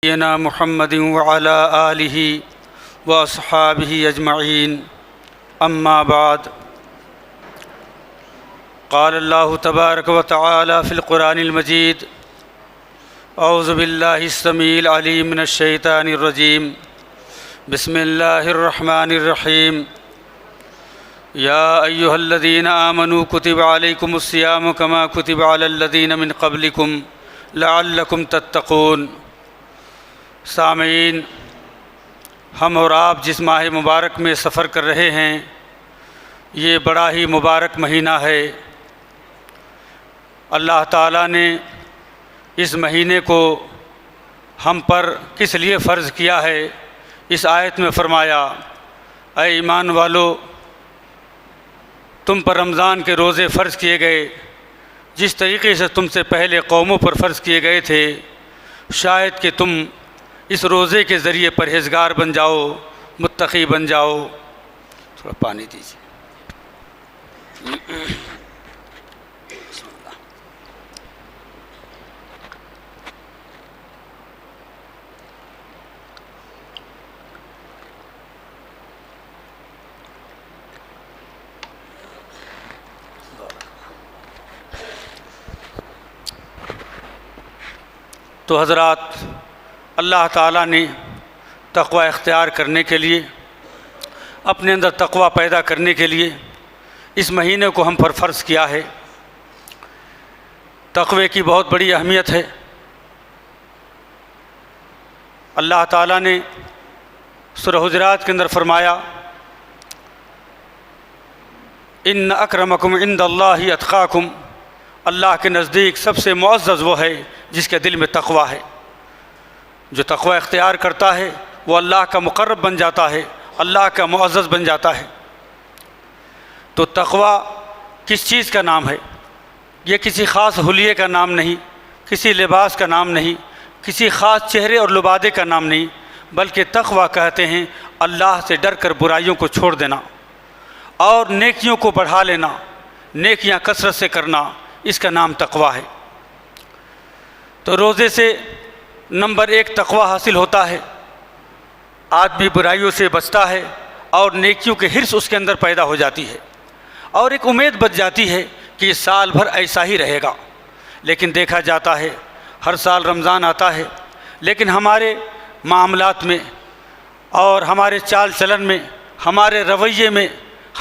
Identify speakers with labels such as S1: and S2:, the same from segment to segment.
S1: نبينا محمد وعلى آله وأصحابه أجمعين أما بعد قال الله تبارك وتعالى في القرآن المجيد أعوذ بالله السميع العليم من الشيطان الرجيم بسم الله الرحمن الرحيم يا أيها الذين آمنوا كتب عليكم الصيام كما كتب على الذين من قبلكم لعلكم تتقون۔ سامعین، ہم اور آپ جس ماہ مبارک میں سفر کر رہے ہیں یہ بڑا ہی مبارک مہینہ ہے۔ اللہ تعالیٰ نے اس مہینے کو ہم پر کس لیے فرض کیا ہے؟ اس آیت میں فرمایا، اے ایمان والو، تم پر رمضان کے روزے فرض کیے گئے جس طریقے سے تم سے پہلے قوموں پر فرض کیے گئے تھے، شاید کہ تم اس روزے کے ذریعے پرہیزگار بن جاؤ، متقی بن جاؤ۔ تھوڑا پانی دیجیے۔ تو حضرات، اللہ تعالیٰ نے تقوی اختیار کرنے کے لیے، اپنے اندر تقوی پیدا کرنے کے لیے اس مہینے کو ہم پر فرض کیا ہے۔ تقوی کی بہت بڑی اہمیت ہے۔ اللہ تعالیٰ نے سورہ حجرات کے اندر فرمایا، ان اکرمکم عند اللہ اتقاکم، اللہ کے نزدیک سب سے معزز وہ ہے جس کے دل میں تقوی ہے۔ جو تقوی اختیار کرتا ہے وہ اللہ کا مقرب بن جاتا ہے، اللہ کا معزز بن جاتا ہے۔ تو تقوی کس چیز کا نام ہے؟ یہ کسی خاص حلیے کا نام نہیں، کسی لباس کا نام نہیں، کسی خاص چہرے اور لبادے کا نام نہیں، بلکہ تقوی کہتے ہیں اللہ سے ڈر کر برائیوں کو چھوڑ دینا اور نیکیوں کو بڑھا لینا، نیکیاں کثرت سے کرنا، اس کا نام تقوی ہے۔ تو روزے سے نمبر 1 تقوی حاصل ہوتا ہے، آدمی برائیوں سے بچتا ہے اور نیکیوں کے حرص اس کے اندر پیدا ہو جاتی ہے، اور ایک امید بچ جاتی ہے کہ سال بھر ایسا ہی رہے گا۔ لیکن دیکھا جاتا ہے ہر سال رمضان آتا ہے، لیکن ہمارے معاملات میں اور ہمارے چال چلن میں، ہمارے رویے میں،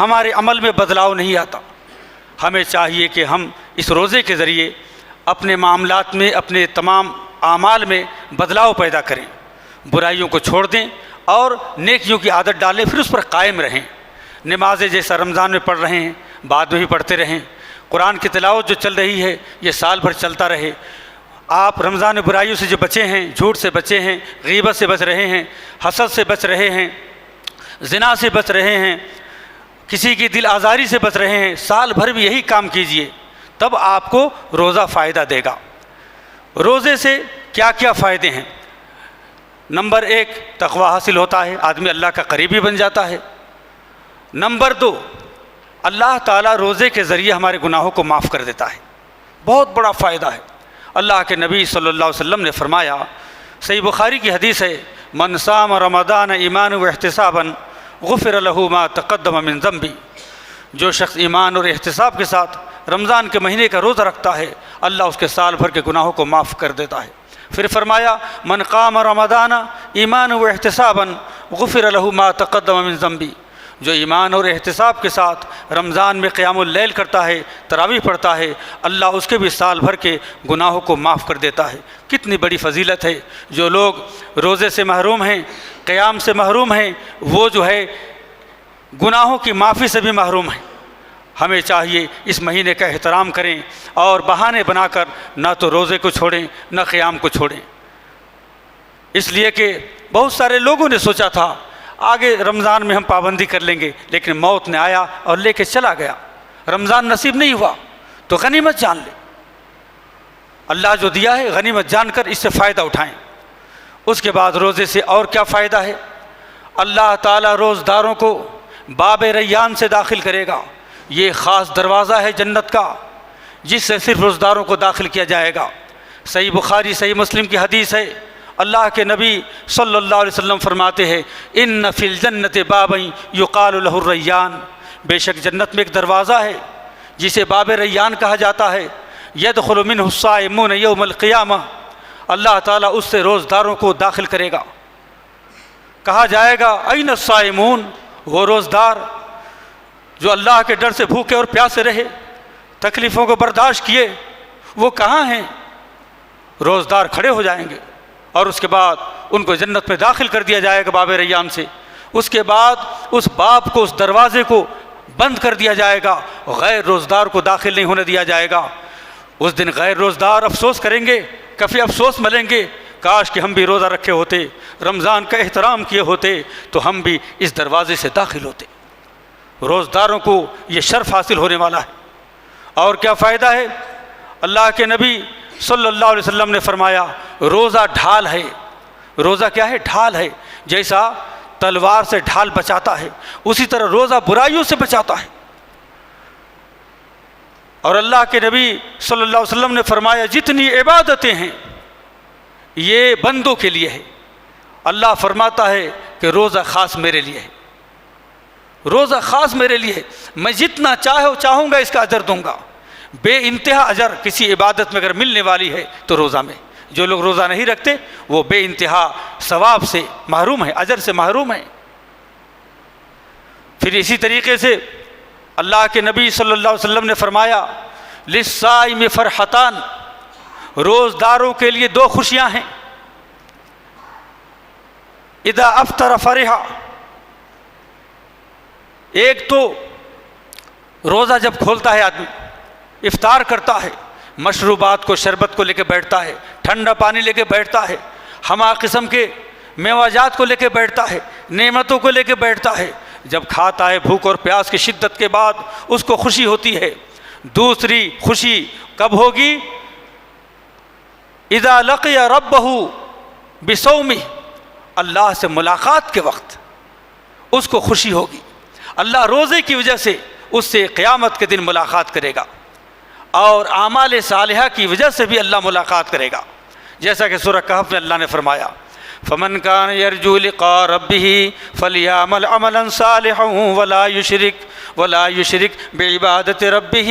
S1: ہمارے عمل میں بدلاؤ نہیں آتا۔ ہمیں چاہیے کہ ہم اس روزے کے ذریعے اپنے معاملات میں، اپنے تمام اعمال میں بدلاؤ پیدا کریں، برائیوں کو چھوڑ دیں اور نیکیوں کی عادت ڈالیں، پھر اس پر قائم رہیں۔ نمازیں جیسا رمضان میں پڑھ رہے ہیں بعد میں بھی پڑھتے رہیں۔ قرآن کی تلاوت جو چل رہی ہے یہ سال بھر چلتا رہے۔ آپ رمضان میں برائیوں سے جو بچے ہیں، جھوٹ سے بچے ہیں، غیبت سے بچ رہے ہیں، حسد سے بچ رہے ہیں، زنا سے بچ رہے ہیں، کسی کی دل آزاری سے بچ رہے ہیں، سال بھر بھی یہی کام کیجئے، تب آپ کو روزہ فائدہ دے گا۔ روزے سے کیا کیا فائدے ہیں؟ نمبر 1 تقوی حاصل ہوتا ہے، آدمی اللہ کا قریبی بن جاتا ہے۔ نمبر 2، اللہ تعالیٰ روزے کے ذریعے ہمارے گناہوں کو معاف کر دیتا ہے، بہت بڑا فائدہ ہے۔ اللہ کے نبی صلی اللہ علیہ وسلم نے فرمایا، صحیح بخاری کی حدیث ہے، من صام رمضان ایمانا واحتسابا غفر له ما تقدم من ذنبه، جو شخص ایمان اور احتساب کے ساتھ رمضان کے مہینے کا روزہ رکھتا ہے، اللہ اس کے سال بھر کے گناہوں کو معاف کر دیتا ہے۔ پھر فرمایا، من قام رمضان ایمانا واحتسابا غفر له ما تقدم من ذنبه، جو ایمان اور احتساب کے ساتھ رمضان میں قیام اللیل کرتا ہے، تراویح پڑھتا ہے، اللہ اس کے بھی سال بھر کے گناہوں کو معاف کر دیتا ہے۔ کتنی بڑی فضیلت ہے۔ جو لوگ روزے سے محروم ہیں، قیام سے محروم ہیں، وہ جو ہے گناہوں کی معافی سے بھی محروم ہیں۔ ہمیں چاہیے اس مہینے کا احترام کریں اور بہانے بنا کر نہ تو روزے کو چھوڑیں نہ قیام کو چھوڑیں، اس لیے کہ بہت سارے لوگوں نے سوچا تھا آگے رمضان میں ہم پابندی کر لیں گے، لیکن موت نے آیا اور لے کے چلا گیا، رمضان نصیب نہیں ہوا۔ تو غنیمت جان لیں، اللہ جو دیا ہے غنیمت جان کر اس سے فائدہ اٹھائیں۔ اس کے بعد روزے سے اور کیا فائدہ ہے؟ اللہ تعالیٰ روزداروں کو باب ریان سے داخل کرے گا۔ یہ خاص دروازہ ہے جنت کا جس سے صرف روزداروں کو داخل کیا جائے گا۔ صحیح بخاری صحیح مسلم کی حدیث ہے، اللہ کے نبی صلی اللہ علیہ وسلم فرماتے ہیں ان فی الجنت بابا یقال لہ الریان، بے شک جنت میں ایک دروازہ ہے جسے باب ریان کہا جاتا ہے، یدخل منہ الصائمون یوم القیامہ، اللہ تعالیٰ اس سے روزداروں کو داخل کرے گا۔ کہا جائے گا این الصائمون، وہ روزدار جو اللہ کے ڈر سے بھوکے اور پیاسے رہے، تکلیفوں کو برداشت کیے، وہ کہاں ہیں؟ روزدار کھڑے ہو جائیں گے اور اس کے بعد ان کو جنت میں داخل کر دیا جائے گا باب ریان سے۔ اس کے بعد اس باب کو، اس دروازے کو بند کر دیا جائے گا، غیر روزدار کو داخل نہیں ہونے دیا جائے گا۔ اس دن غیر روزدار افسوس کریں گے، کفی افسوس ملیں گے، کاش کہ ہم بھی روزہ رکھے ہوتے، رمضان کا احترام کیے ہوتے تو ہم بھی اس دروازے سے داخل ہوتے۔ روزداروں کو یہ شرف حاصل ہونے والا ہے۔ اور کیا فائدہ ہے؟ اللہ کے نبی صلی اللہ علیہ وسلم نے فرمایا روزہ ڈھال ہے۔ روزہ کیا ہے؟ ڈھال ہے۔ جیسا تلوار سے ڈھال بچاتا ہے، اسی طرح روزہ برائیوں سے بچاتا ہے۔ اور اللہ کے نبی صلی اللہ علیہ وسلم نے فرمایا جتنی عبادتیں ہیں یہ بندوں کے لیے ہے، اللہ فرماتا ہے کہ روزہ خاص میرے لیے ہے، روزہ خاص میرے لیے ہے، میں جتنا چاہوں گا اس کا اجر دوں گا۔ بے انتہا اجر کسی عبادت میں اگر ملنے والی ہے تو روزہ میں۔ جو لوگ روزہ نہیں رکھتے وہ بے انتہا ثواب سے محروم ہے، اجر سے محروم ہے۔ پھر اسی طریقے سے اللہ کے نبی صلی اللہ علیہ وسلم نے فرمایا للصائم فرحتان، روزداروں کے لیے دو خوشیاں ہیں، اذا افطر فرح، ایک تو روزہ جب کھولتا ہے آدمی، افطار کرتا ہے، مشروبات کو، شربت کو لے کے بیٹھتا ہے، ٹھنڈا پانی لے کے بیٹھتا ہے، ہمہ قسم کے میوہ جات کو لے کے بیٹھتا ہے، نعمتوں کو لے کے بیٹھتا ہے۔ جب کھاتا ہے بھوک اور پیاس کی شدت کے بعد اس کو خوشی ہوتی ہے۔ دوسری خوشی کب ہوگی؟ اذا لقی ربہ بصومہ، اللہ سے ملاقات کے وقت اس کو خوشی ہوگی، اللہ روزے کی وجہ سے اس سے قیامت کے دن ملاقات کرے گا، اور اعمال صالحہ کی وجہ سے بھی اللہ ملاقات کرے گا، جیسا کہ سورہ کہف میں اللہ نے فرمایا فمن کان یرجو لقاء ربہ فلیعمل عملا صالحا ولا یشرک بعبادت ربہ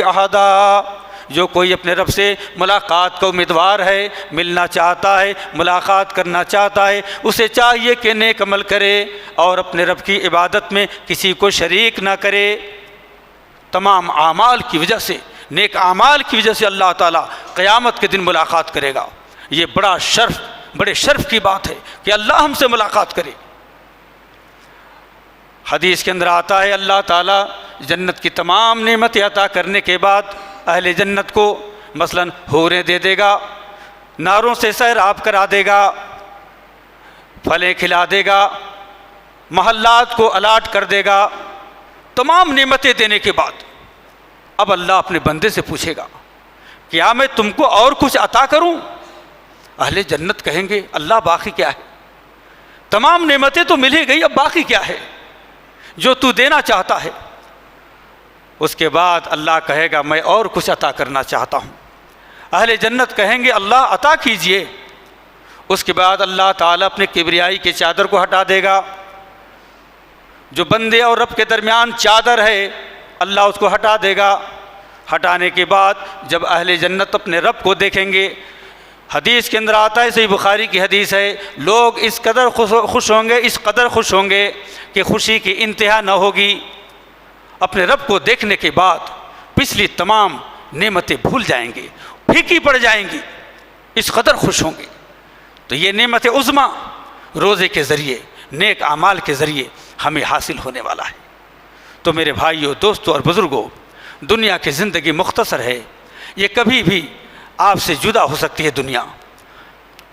S1: احدا، جو کوئی اپنے رب سے ملاقات کا امیدوار ہے، ملنا چاہتا ہے، ملاقات کرنا چاہتا ہے، اسے چاہیے کہ نیک عمل کرے اور اپنے رب کی عبادت میں کسی کو شریک نہ کرے۔ تمام اعمال کی وجہ سے، نیک اعمال کی وجہ سے اللہ تعالیٰ قیامت کے دن ملاقات کرے گا۔ یہ بڑے شرف کی بات ہے کہ اللہ ہم سے ملاقات کرے۔ حدیث کے اندر آتا ہے اللہ تعالیٰ جنت کی تمام نعمتیں عطا کرنے کے بعد اہل جنت کو مثلاً حوریں دے دے گا، ناروں سے سیراب کرا دے گا، پھلیں کھلا دے گا، محلات کو الاٹ کر دے گا۔ تمام نعمتیں دینے کے بعد اب اللہ اپنے بندے سے پوچھے گا کیا میں تم کو اور کچھ عطا کروں؟ اہل جنت کہیں گے اللہ باقی کیا ہے؟ تمام نعمتیں تو مل ہی گئی، اب باقی کیا ہے جو تو دینا چاہتا ہے؟ اس کے بعد اللہ کہے گا میں اور کچھ عطا کرنا چاہتا ہوں۔ اہل جنت کہیں گے اللہ عطا کیجئے۔ اس کے بعد اللہ تعالیٰ اپنے کبریائی کے چادر کو ہٹا دے گا، جو بندے اور رب کے درمیان چادر ہے اللہ اس کو ہٹا دے گا۔ ہٹانے کے بعد جب اہل جنت اپنے رب کو دیکھیں گے، حدیث کے اندر آتا ہے، صحیح بخاری کی حدیث ہے، لوگ اس قدر خوش ہوں گے، اس قدر خوش ہوں گے کہ خوشی کی انتہا نہ ہوگی۔ اپنے رب کو دیکھنے کے بعد پچھلی تمام نعمتیں بھول جائیں گے، پھیکی پڑ جائیں گی، اس قدر خوش ہوں گے۔ تو یہ نعمت عظمیٰ روزے کے ذریعے، نیک اعمال کے ذریعے ہمیں حاصل ہونے والا ہے۔ تو میرے بھائیوں، دوستوں اور بزرگوں، دنیا کی زندگی مختصر ہے، یہ کبھی بھی آپ سے جدا ہو سکتی ہے۔ دنیا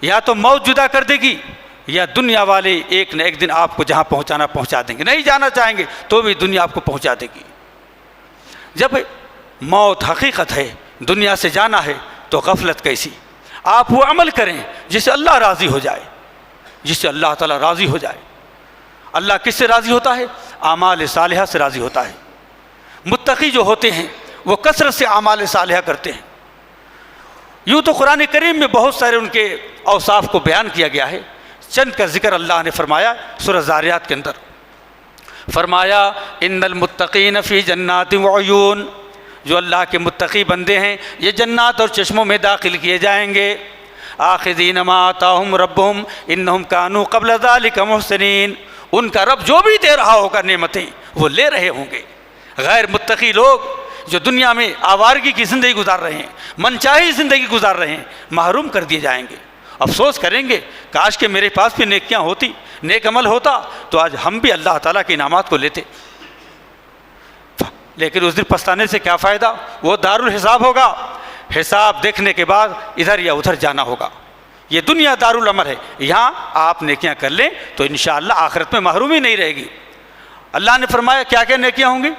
S1: یا تو موت جدا کر دے گی، یا دنیا والے ایک نہ ایک دن آپ کو جہاں پہنچانا پہنچا دیں گے، نہیں جانا چاہیں گے تو بھی دنیا آپ کو پہنچا دے گی۔ جب موت حقیقت ہے، دنیا سے جانا ہے، تو غفلت کیسی؟ آپ وہ عمل کریں جس سے اللہ راضی ہو جائے، جس سے اللہ تعالیٰ راضی ہو جائے۔ اللہ کس سے راضی ہوتا ہے؟ اعمال صالحہ سے راضی ہوتا ہے۔ متقی جو ہوتے ہیں وہ کثرت سے اعمال صالحہ کرتے ہیں۔ یوں تو قرآن کریم میں بہت سارے ان کے اوصاف کو بیان کیا گیا ہے، چند کا ذکر اللہ نے فرمایا سورہ ذاریات کے اندر، فرمایا ان المتقین فی جنات وعیون، جو اللہ کے متقی بندے ہیں یہ جنات اور چشموں میں داخل کیے جائیں گے، آخذین ما آتاہم ربہم انہم کانوا قبل ذلک محسنین، ان کا رب جو بھی دے رہا ہوگا نعمتیں وہ لے رہے ہوں گے۔ غیر متقی لوگ جو دنیا میں آوارگی کی زندگی گزار رہے ہیں، منچاہی زندگی گزار رہے ہیں، محروم کر دیے جائیں گے، افسوس کریں گے کاش کہ میرے پاس بھی نیکیاں ہوتی، نیک عمل ہوتا تو آج ہم بھی اللہ تعالیٰ کے انعامات کو لیتے، لیکن اس دن پچھتانے سے کیا فائدہ؟ وہ دارالحساب ہوگا، حساب دیکھنے کے بعد ادھر یا ادھر جانا ہوگا۔ یہ دنیا دارالعمل ہے، یہاں آپ نیکیاں کر لیں تو انشاءاللہ آخرت میں محرومی نہیں رہے گی۔ اللہ نے فرمایا کیا کیا نیکیاں ہوں گی؟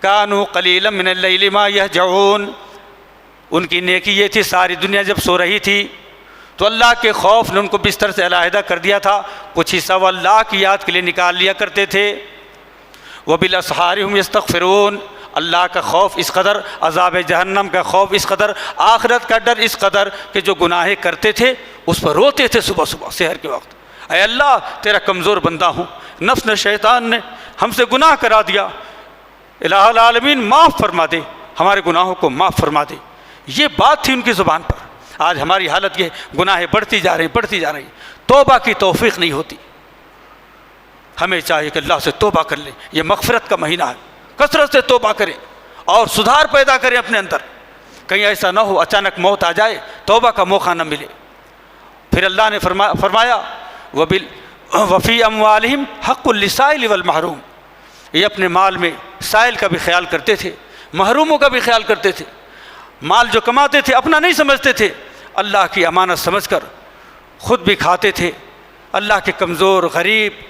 S1: کانوا قلیلا من اللیل ما یہجعون، ان کی نیکی یہ تھی ساری دنیا جب سو رہی تھی تو اللہ کے خوف نے ان کو بستر سے علیحدہ کر دیا تھا، کچھ حصہ وہ اللہ کی یاد کے لیے نکال لیا کرتے تھے۔ وبالاسحار هم یستغفرون، اللہ کا خوف اس قدر، عذاب جہنم کا خوف اس قدر، آخرت کا ڈر اس قدر کہ جو گناہیں کرتے تھے اس پر روتے تھے صبح صبح سحر کے وقت، اے اللہ تیرا کمزور بندہ ہوں، نفس نے شیطان نے ہم سے گناہ کرا دیا، الہ العالمین معاف فرما دے، ہمارے گناہوں کو معاف فرما دے۔ یہ بات تھی ان کی زبان پر۔ آج ہماری حالت یہ، گناہیں بڑھتی جا رہی ہیں، توبہ کی توفیق نہیں ہوتی۔ ہمیں چاہیے کہ اللہ سے توبہ کر لیں، یہ مغفرت کا مہینہ ہے، کثرت سے توبہ کریں اور سدھار پیدا کریں اپنے اندر، کہیں ایسا نہ ہو اچانک موت آ جائے توبہ کا موقع نہ ملے۔ پھر اللہ نے فرمایا وفی اموالہم حق للسائل والمحروم، یہ اپنے مال میں سائل کا بھی خیال کرتے تھے، محروموں کا بھی خیال کرتے تھے، مال جو کماتے تھے اپنا نہیں سمجھتے تھے، اللہ کی امانت سمجھ کر خود بھی کھاتے تھے، اللہ کے کمزور غریب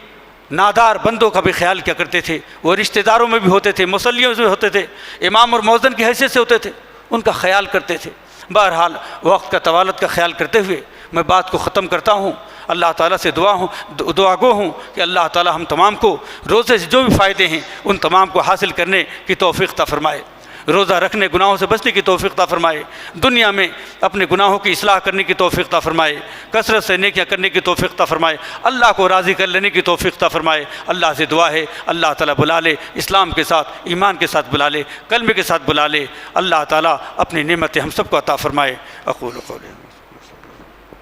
S1: نادار بندوں کا بھی خیال کیا کرتے تھے، وہ رشتہ داروں میں بھی ہوتے تھے، مصلیوں میں ہوتے تھے، امام اور مؤذن کی حیثیت سے ہوتے تھے، ان کا خیال کرتے تھے۔ بہرحال وقت کا طوالت کا خیال کرتے ہوئے میں بات کو ختم کرتا ہوں، اللہ تعالیٰ سے دعا گو ہوں کہ اللہ تعالیٰ ہم تمام کو روزے سے جو بھی فائدے ہیں ان تمام کو حاصل کرنے کی توفیق عطا فرمائے، روزہ رکھنے گناہوں سے بچنے کی توفیق عطا فرمائے، دنیا میں اپنے گناہوں کی اصلاح کرنے کی توفیق عطا فرمائے، کثرت سے نیکیاں کرنے کی توفیق عطا فرمائے، اللہ کو راضی کر لینے کی توفیق عطا فرمائے۔ اللہ سے دعا ہے اللہ تعالیٰ بلا لے، اسلام کے ساتھ ایمان کے ساتھ بلا لے، کلمے کے ساتھ بلا لے، اللہ تعالیٰ اپنی نعمتیں ہم سب کو عطا فرمائے۔ اقول قولی